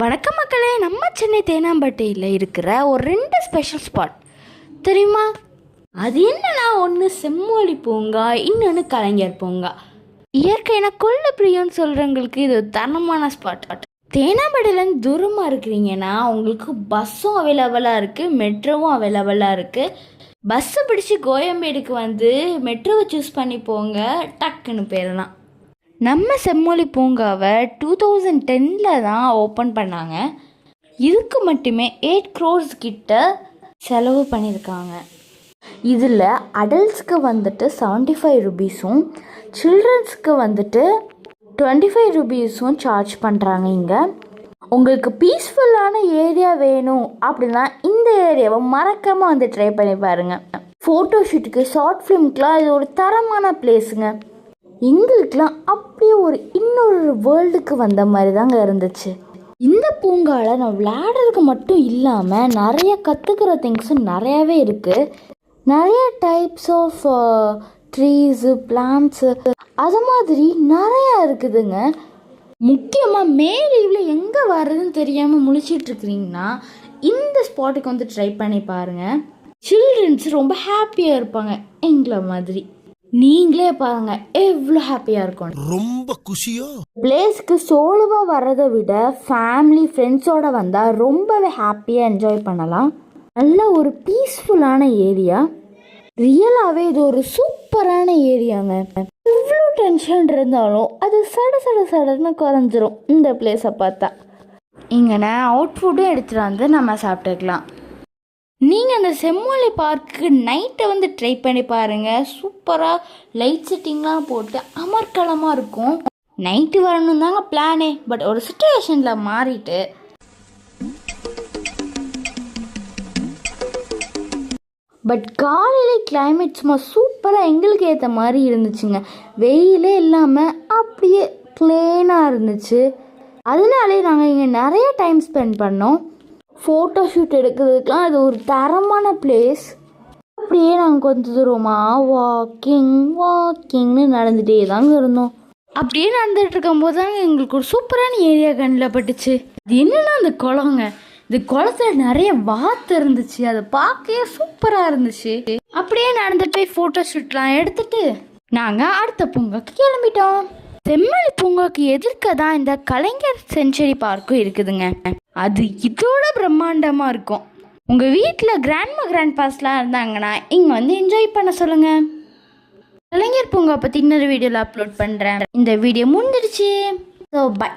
வணக்கம் மக்களே, நம்ம சென்னை தேனாம்பேட்டையில் இருக்கிற ஒரு 2 ஸ்பெஷல் ஸ்பாட் தெரியுமா? அது என்னன்னா, ஒன்று செம்மொழி பூங்கா, இன்னொன்று கலைஞர் பூங்கா. இயற்கைனா கொள்ள பிரியன்னு சொல்கிறவங்களுக்கு இது ஒரு தரமான ஸ்பாட். தேனாம்பேட்டையிலேருந்து தூரமாக இருக்கிறீங்கன்னா உங்களுக்கு பஸ்ஸும் அவைலபிளாக இருக்குது, மெட்ரோவும் அவைலபிளாக இருக்குது. பஸ்ஸை பிடிச்சி கோயம்பேடுக்கு வந்து மெட்ரோவை சூஸ் பண்ணி போங்க, டக்குன்னு போயிடலாம். நம்ம செம்மொழி பூங்காவை 2010 தான் ஓப்பன் பண்ணாங்க. இதுக்கு மட்டுமே 8 crores கிட்ட செலவு பண்ணியிருக்காங்க. இதில் அடல்ட்ஸ்க்கு வந்துட்டு 75 rupees-உம் சில்ட்ரன்ஸ்க்கு வந்துட்டு 25 rupees-உம் சார்ஜ் பண்ணுறாங்க. இங்கே உங்களுக்கு பீஸ்ஃபுல்லான ஏரியா வேணும் அப்படின்னா இந்த ஏரியாவை மறக்காமல் வந்து ட்ரை பண்ணி பாருங்கள். ஃபோட்டோஷூட்டுக்கு, ஷார்ட் ஃபிலிம்க்கெலாம் இது ஒரு தரமான பிளேஸுங்க. எங்களுக்கெலாம் அப்படியே ஒரு இன்னொரு வேர்ல்டுக்கு வந்த மாதிரி தாங்க இருந்துச்சு. இந்த பூங்காவில் நான் விளையாடுறதுக்கு மட்டும் இல்லாமல் நிறைய கற்றுக்கிற திங்ஸும் நிறையாவே இருக்குது. நிறைய டைப்ஸ் ஆஃப் ட்ரீஸு, பிளான்ட்ஸு, அது மாதிரி நிறையா இருக்குதுங்க. முக்கியமாக மே லீவில் எங்கே வர்றதுன்னு தெரியாமல் முழிச்சிட்ருக்கிறீங்கன்னா இந்த ஸ்பாட்டுக்கு வந்து ட்ரை பண்ணி பாருங்கள். சில்ட்ரன்ஸ் ரொம்ப ஹாப்பியாக இருப்பாங்க எங்களை மாதிரி. நீங்களே பாருங்க எவ்வளோ ஹாப்பியாக இருக்கும். ரொம்ப குஷியோ. பிளேஸ்க்கு சோலோவாக வர்றதை விட ஃபேமிலி ஃப்ரெண்ட்ஸோடு வந்தால் ரொம்பவே ஹாப்பியாக என்ஜாய் பண்ணலாம். நல்ல ஒரு பீஸ்ஃபுல்லான ஏரியா. ரியலாகவே இது ஒரு சூப்பரான ஏரியாங்க. எவ்வளோ டென்ஷன் இருந்தாலும் அது சடன்னு குறைஞ்சிரும் இந்த பிளேஸை பார்த்தா. இங்கே அவுட்ஃபுட்டும் எடுத்துகிட்டு வந்து நம்ம சாப்பிட்டுக்கலாம். நீங்கள் அந்த செம்மொழி பார்க்கு நைட்டை வந்து ட்ரை பண்ணி பாருங்கள். சூப்பராக லைட் செட்டிங்லாம் போட்டு அமர்க்களமாக இருக்கும். நைட்டு வரணும் தாங்க பிளானே, பட் ஒரு சிச்சுவேஷனில் மாறிட்டு பட் காலையிலே கிளைமேட் சும்மா சூப்பராக எங்களுக்கு ஏற்ற மாதிரி இருந்துச்சுங்க. வெயிலே இல்லாமல் அப்படியே க்ளீனாக இருந்துச்சு. அதனாலே நாங்கள் இங்கே நிறைய டைம் ஸ்பெண்ட் பண்ணோம். ஃபோட்டோ ஷூட் எடுக்கிறதுக்கெலாம் இது ஒரு தரமான பிளேஸ். அப்படியே நாங்கள் கொஞ்சம் தூரமாக வாக்கிங்னு நடந்துகிட்டே தாங்க இருந்தோம். அப்படியே நடந்துகிட்டு இருக்கும்போது தாங்க எங்களுக்கு ஒரு சூப்பரான ஏரியா கண்ணில் பட்டுச்சு. இது என்னென்னா அந்த குளங்க. இந்த குளத்தில் நிறைய வாத்து இருந்துச்சு. அதை பார்க்கவே சூப்பராக இருந்துச்சு. அப்படியே நடந்துட்டு போய் ஃபோட்டோ ஷூட்லாம் எடுத்துட்டு நாங்கள் அடுத்த பூங்காக்கு கிளம்பிட்டோம். செம்மொழி பூங்காக்கு எதிர்க்க தான் இந்த கலைஞர் செஞ்சுரி பார்க்கும் இருக்குதுங்க. அது இதோட பிரம்மாண்டமாக இருக்கும். உங்கள் வீட்டில் கிராண்ட் பாஸ்லாம் இருந்தாங்கன்னா இங்கே வந்து என்ஜாய் பண்ண சொல்லுங்கள். கலைஞர் பூங்கா பற்றி இன்னொரு வீடியோவில் அப்லோட் பண்ணுறேன். இந்த வீடியோ முடிஞ்சிருச்சு. So by.